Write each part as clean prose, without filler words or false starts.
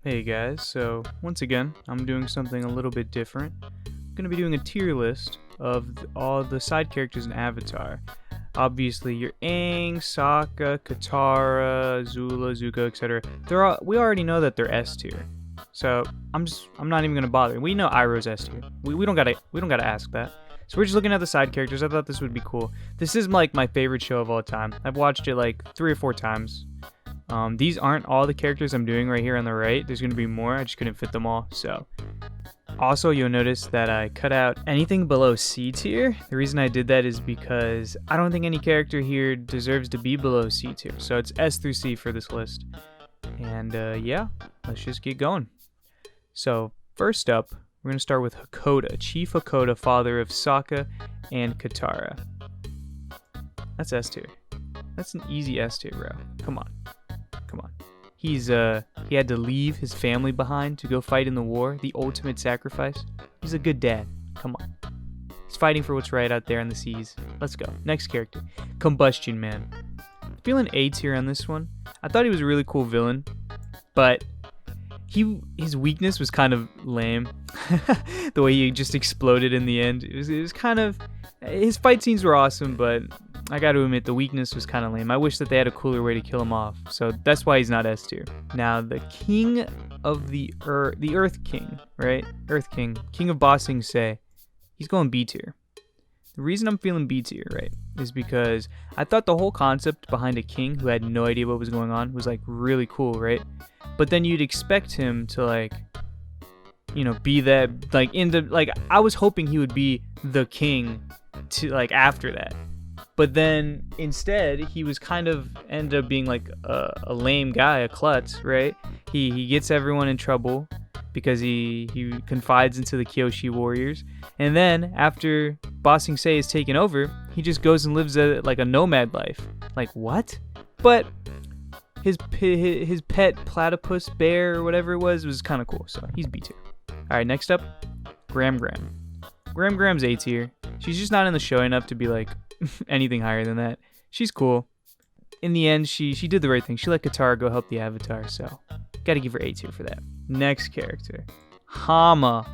Hey guys, so once again, I'm doing something a little bit different. I'm going to be doing a tier list of all the side characters in Avatar. Obviously, your Aang, Sokka, Katara, Zula, Zuko, etc. We already know that they're S tier. So I'm not even gonna bother. We know Iroh's S tier. We don't gotta ask that. So we're just looking at the side characters. I thought this would be cool. This is like my favorite show of all time. I've watched it like 3 or 4 times. These aren't all the characters I'm doing right here on the right. There's gonna be more. I just couldn't fit them all. So also, you'll notice that I cut out anything below C tier. The reason I did that is because I don't think any character here deserves to be below C tier. So it's S through C for this list. And yeah, let's just get going. So first up, we're going to start with Hakoda, Chief Hakoda, father of Sokka and Katara. That's S tier. That's an easy S tier, bro. Come on. He had to leave his family behind to go fight in the war, the ultimate sacrifice. He's a good dad. Come on. He's fighting for what's right out there in the seas. Let's go. Next character, Combustion Man. Feeling A tier on this one. I thought he was a really cool villain, but his weakness was kind of lame. The way he just exploded in the end. It was kind of, his fight scenes were awesome, but I got to admit the weakness was kind of lame. I wish that they had a cooler way to kill him off. So that's why he's not S tier. Now the king of the Earth King, right? Earth King, King of Ba Sing Se. He's going B tier. The reason I'm feeling B tier, right, is because I thought the whole concept behind a king who had no idea what was going on was like really cool, right? But then you'd expect him to like, you know, be that like I was hoping he would be the king to like after that. But then instead he was kind of ended up being like a lame guy, a klutz, right? He gets everyone in trouble because he confides into the Kyoshi warriors. And then after Ba Sing Se is taken over, he just goes and lives like a nomad life. Like what? But his pet platypus bear or whatever it was kind of cool. So he's B tier. All right, next up, Gram. Gram's A tier. She's just not in the show enough to be like anything higher than that. She's cool. In the end, she did the right thing. She let Katara go help the Avatar, so gotta give her A tier for that. Next character, Hama.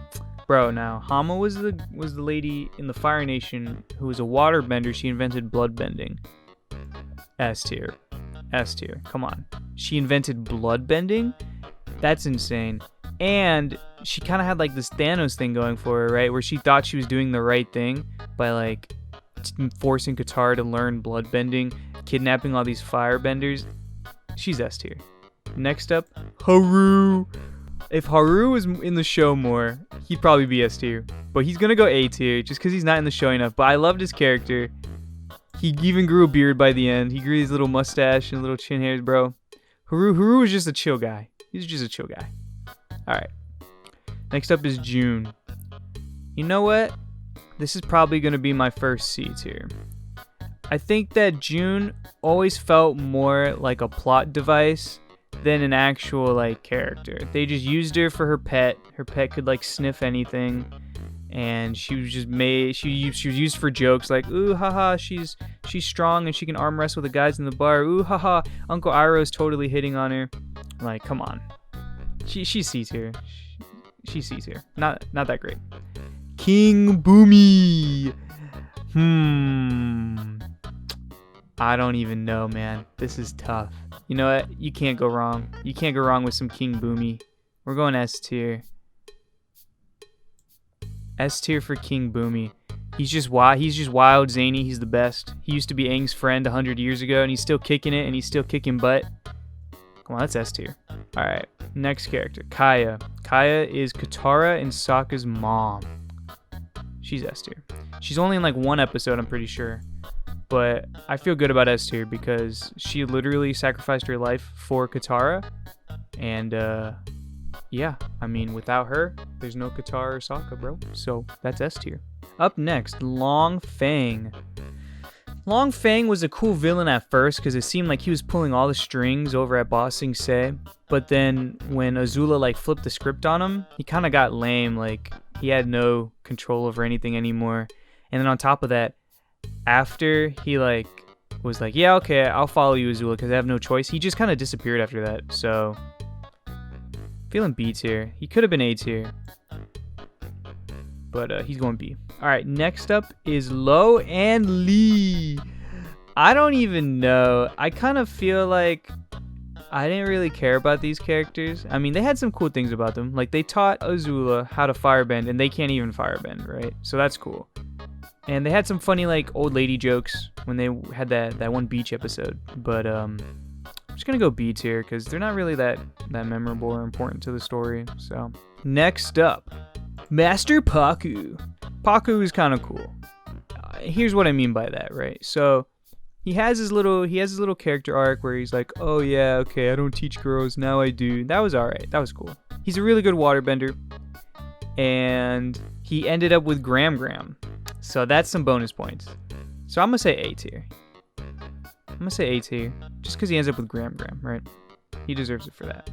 Bro, now Hama was the lady in the Fire Nation who was a water bender. She invented blood bending. S tier. Come on. She invented blood bending? That's insane. And she kind of had like this Thanos thing going for her, right? Where she thought she was doing the right thing by like forcing Katara to learn blood bending, kidnapping all these firebenders. She's S tier. Next up, Haru. If Haru was in the show more, he'd probably be S tier. But he's gonna go A tier just because he's not in the show enough. But I loved his character. He even grew a beard by the end. He grew his little mustache and little chin hairs, bro. Haru was just a chill guy. He's just a chill guy. Alright. Next up is June. You know what? This is probably going to be my first C tier. I think that June always felt more like a plot device than an actual like character. They just used her for her pet. Her pet could like sniff anything, and she was just she was used for jokes like, ooh haha, she's strong and she can arm wrestle the guys in the bar. Ooh haha, Uncle Iroh's totally hitting on her. Like, come on. She's C tier. She's C tier. Not that great. King Boomy. I don't even know, man. This is tough. You know what? You can't go wrong. You can't go wrong with some King Boomy. We're going S tier. S tier for King Boomy. He's just wild, zany. He's the best. He used to be Aang's friend 100 years ago, and he's still kicking it, and he's still kicking butt. Come on, that's S tier. All right, next character, Kaya. Kaya is Katara and Sokka's mom. She's S tier. She's only in like 1 episode, I'm pretty sure. But I feel good about S tier because she literally sacrificed her life for Katara. And yeah, I mean, without her, there's no Katara or Sokka, bro. So that's S tier. Up next, Long Fang. Long Fang was a cool villain at first because it seemed like he was pulling all the strings over at Ba Sing Se. But then when Azula like flipped the script on him, he kind of got lame. Like he had no control over anything anymore. And then on top of that, after he like was like, yeah, okay, I'll follow you, Azula, because I have no choice, he just kind of disappeared after that. So Feeling B tier. He could have been A tier, but he's going B. All right, next up is Lo and Lee. I don't even know. I kind of feel like I didn't really care about these characters. I mean, they had some cool things about them. Like, they taught Azula how to firebend, and they can't even firebend, right? So that's cool. And they had some funny, like, old lady jokes when they had that one beach episode. But I'm just going to go B tier because they're not really that memorable or important to the story. So next up, Master Paku. Paku is kind of cool. Here's what I mean by that, right? So he has his little character arc where he's like, oh yeah, okay, I don't teach girls, now I do. That was alright. That was cool. He's a really good waterbender. And he ended up with Gram. So that's some bonus points. So I'm going to say A tier. Just because he ends up with Gram, right? He deserves it for that.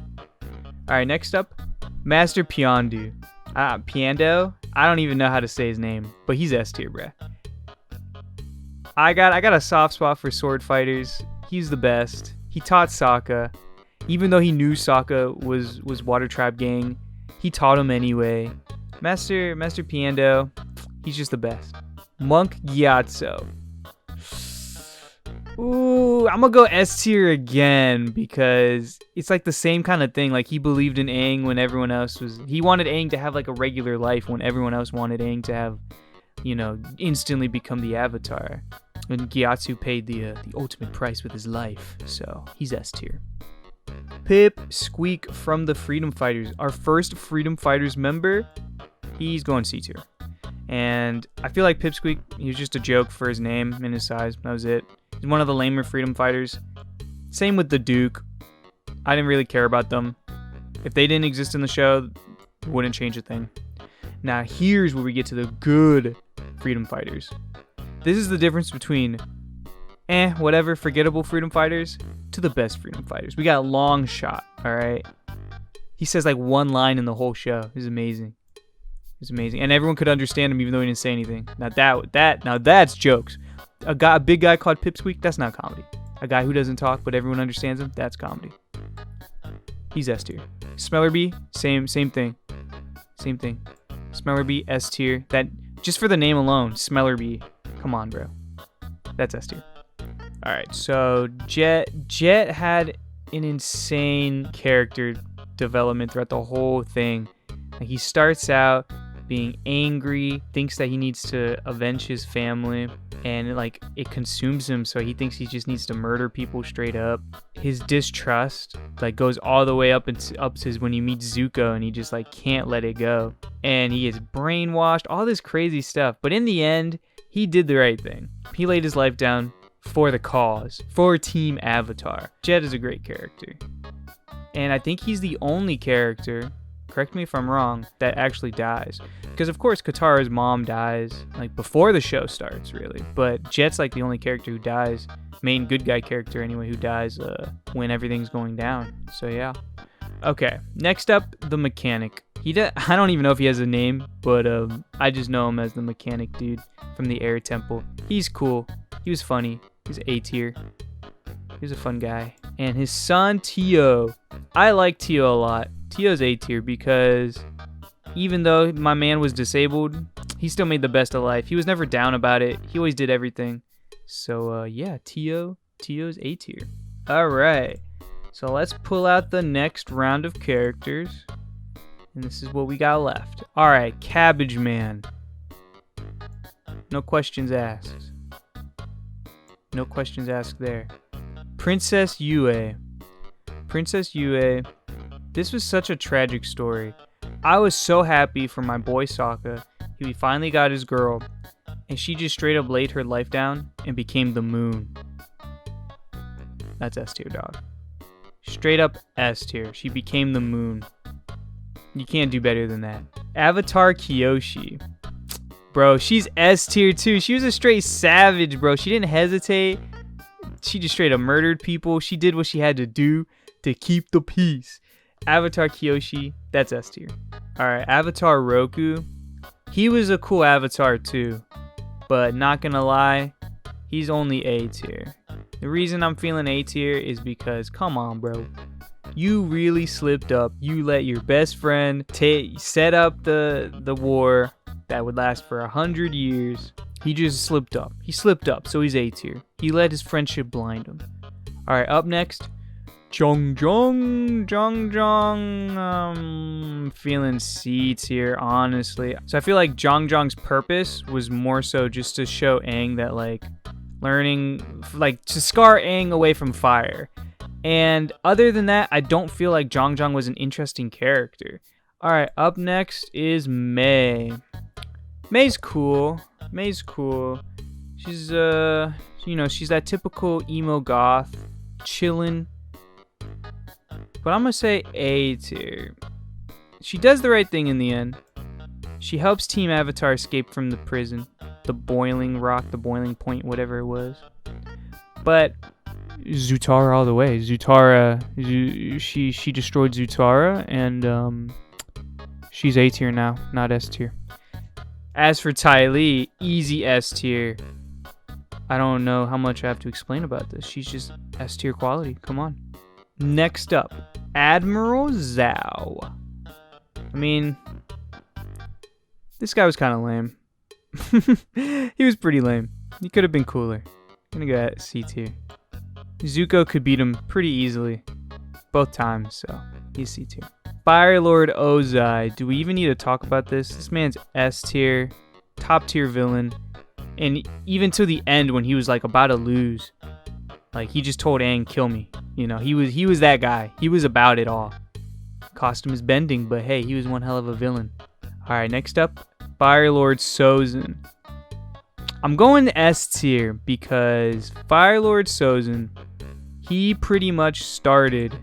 Alright, next up, Master Piandu. Piando? I don't even know how to say his name, but he's S tier, bruh. I got a soft spot for sword fighters. He's the best. He taught Sokka. Even though he knew Sokka was Water Tribe Gang, he taught him anyway. Master Piando, he's just the best. Monk Gyatso. Ooh, I'm gonna go S tier again because it's like the same kind of thing. Like, he believed in Aang when everyone else was... He wanted Aang to have like a regular life when everyone else wanted Aang to have, instantly become the Avatar. And Gyatso paid the ultimate price with his life. So he's S tier. Pip Squeak from the Freedom Fighters. Our first Freedom Fighters member. He's going C tier. And I feel like Pip Squeak, he was just a joke for his name and his size. That was it. He's one of the lamer Freedom Fighters. Same with the Duke. I didn't really care about them. If they didn't exist in the show, it wouldn't change a thing. Now here's where we get to the good Freedom Fighters. This is the difference between whatever, forgettable Freedom Fighters to the best Freedom Fighters. We got Long Shot, alright? He says like one line in the whole show. It's amazing. It's amazing. And everyone could understand him even though he didn't say anything. Now that's jokes. A big guy called Pip Squeak, that's not comedy. A guy who doesn't talk but everyone understands him, that's comedy. He's S tier. Smeller B, same thing. Same thing. Smeller B, S tier. That just for the name alone, Smeller B. Come on, bro. That's S tier. Alright, so Jet had an insane character development throughout the whole thing. Like, he starts out being angry, thinks that he needs to avenge his family, and it consumes him, so he thinks he just needs to murder people straight up. His distrust goes all the way up to when he meets Zuko, and he just can't let it go. And he gets brainwashed, all this crazy stuff. But in the end, he did the right thing. He laid his life down for the cause, for Team Avatar. Jet is a great character. And I think he's the only character, correct me if I'm wrong, that actually dies. Because of course Katara's mom dies before the show starts, really. But Jet's the only character who dies, main good guy character anyway, who dies when everything's going down. So yeah. Okay, next up, the mechanic. I don't even know if he has a name, but I just know him as the mechanic dude from the Air Temple. He's cool. He was funny. He's A tier. He's a fun guy. And his son, Tio. I like Tio a lot. Tio's A tier because even though my man was disabled, he still made the best of life. He was never down about it. He always did everything. So yeah, Tio's A tier. Alright, so let's pull out the next round of characters. And this is what we got left. Alright, Cabbage Man. No questions asked. No questions asked there. Princess Yue. Princess Yue. This was such a tragic story. I was so happy for my boy Sokka. He finally got his girl. And she just straight up laid her life down and became the moon. That's S tier, dog. Straight up S tier. She became the moon. You can't do better than that. Avatar Kyoshi. Bro, she's S tier too. She was a straight savage, bro. She didn't hesitate. She just straight up murdered people. She did what she had to do to keep the peace. Avatar Kyoshi, that's S tier. Alright, Avatar Roku. He was a cool avatar too. But not gonna lie, he's only A tier. The reason I'm feeling A tier is because, come on, bro. You really slipped up. You let your best friend set up the war that would last for 100 years. He just slipped up. He slipped up, so he's A tier. He let his friendship blind him. Alright, up next, Jong. Feeling C tier, honestly. So I feel like Jong's purpose was more so just to show Aang that, like, learning, like, to scar Aang away from fire. And other than that, I don't feel like Jong was an interesting character. Alright, up next is Mei. Mei's cool. She's, she's that typical emo goth, chillin'. But I'm gonna say A tier. She does the right thing in the end. She helps Team Avatar escape from the prison. The boiling rock, the boiling point, whatever it was. But Zutara all the way. She destroyed Zutara, and she's A tier now, not S tier. As for Ty Lee, easy S tier. I don't know how much I have to explain about this. She's just S tier quality. Come on. Next up, Admiral Zhao. I mean, this guy was kind of lame. He was pretty lame. He could have been cooler. I'm gonna go at C tier. Zuko could beat him pretty easily both times, so he's C tier. Fire Lord Ozai. Do we even need to talk about this? This man's S tier, top tier villain, and even to the end when he was like about to lose, like he just told Aang, "Kill me." You know, he was that guy. He was about it all. Cost him his bending, but hey, he was one hell of a villain. All right, next up, Fire Lord Sozin. I'm going S tier because Fire Lord Sozin, he pretty much started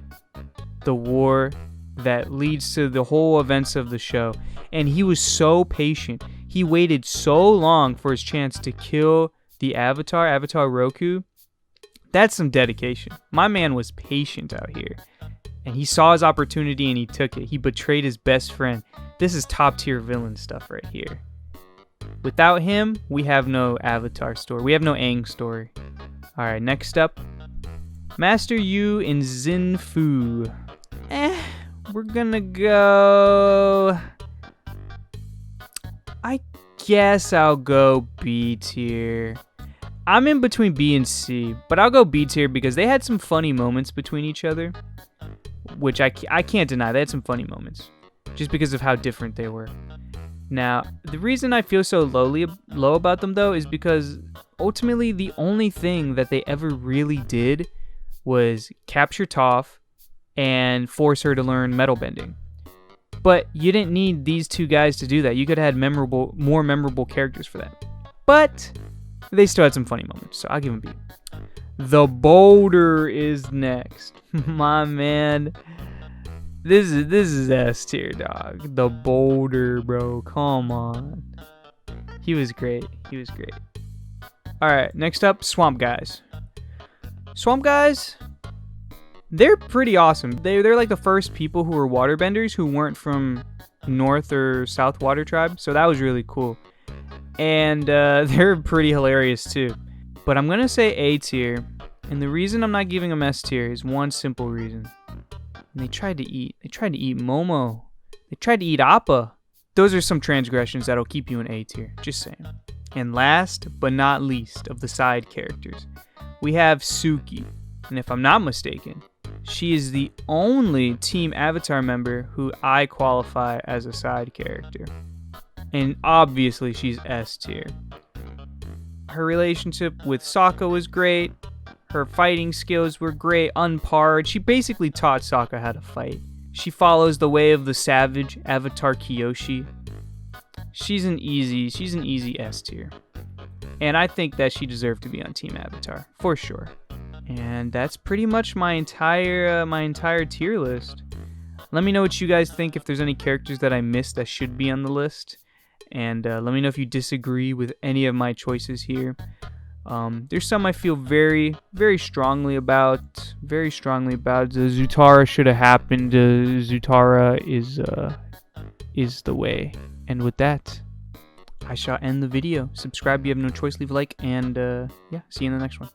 the war that leads to the whole events of the show. And he was so patient. He waited so long for his chance to kill the Avatar Roku. That's some dedication. My man was patient out here. And he saw his opportunity and he took it. He betrayed his best friend. This is top tier villain stuff right here. Without him, we have no Avatar story. We have no Aang story. Alright, next up, Master Yu and Xin Fu. We're gonna go... I guess I'll go B tier. I'm in between B and C, but I'll go B tier because they had some funny moments between each other, which I can't deny. They had some funny moments just because of how different they were. Now, the reason I feel so low about them, though, is because ultimately the only thing that they ever really did was capture Toph and force her to learn metal bending. But you didn't need these two guys to do that. You could have had more memorable characters for that. But they still had some funny moments, so I'll give them B. The Boulder is next. My man. This is S tier, dog. The Boulder, bro. Come on. He was great. Alright, next up, Swamp Guys. Swamp Guys, they're pretty awesome. They're like the first people who were waterbenders who weren't from North or South Water Tribe, so that was really cool. And they're pretty hilarious too. But I'm gonna say A tier, and the reason I'm not giving them S tier is one simple reason. And they tried to eat Momo. They tried to eat Appa. Those are some transgressions that'll keep you in A tier, just saying. And last but not least of the side characters, we have Suki. And if I'm not mistaken, she is the only Team Avatar member who I qualify as a side character. And obviously she's S tier. Her relationship with Sokka was great. Her fighting skills were great, unparred. She basically taught Sokka how to fight. She follows the way of the savage, Avatar Kyoshi. She's an easy S tier. And I think that she deserved to be on Team Avatar, for sure. And that's pretty much my entire tier list. Let me know what you guys think, if there's any characters that I missed that should be on the list. And let me know if you disagree with any of my choices here. There's some I feel very, very strongly about. Zutara should have happened. Zutara is the way. And with that, I shall end the video. Subscribe if you have no choice, leave a like, and yeah, see you in the next one.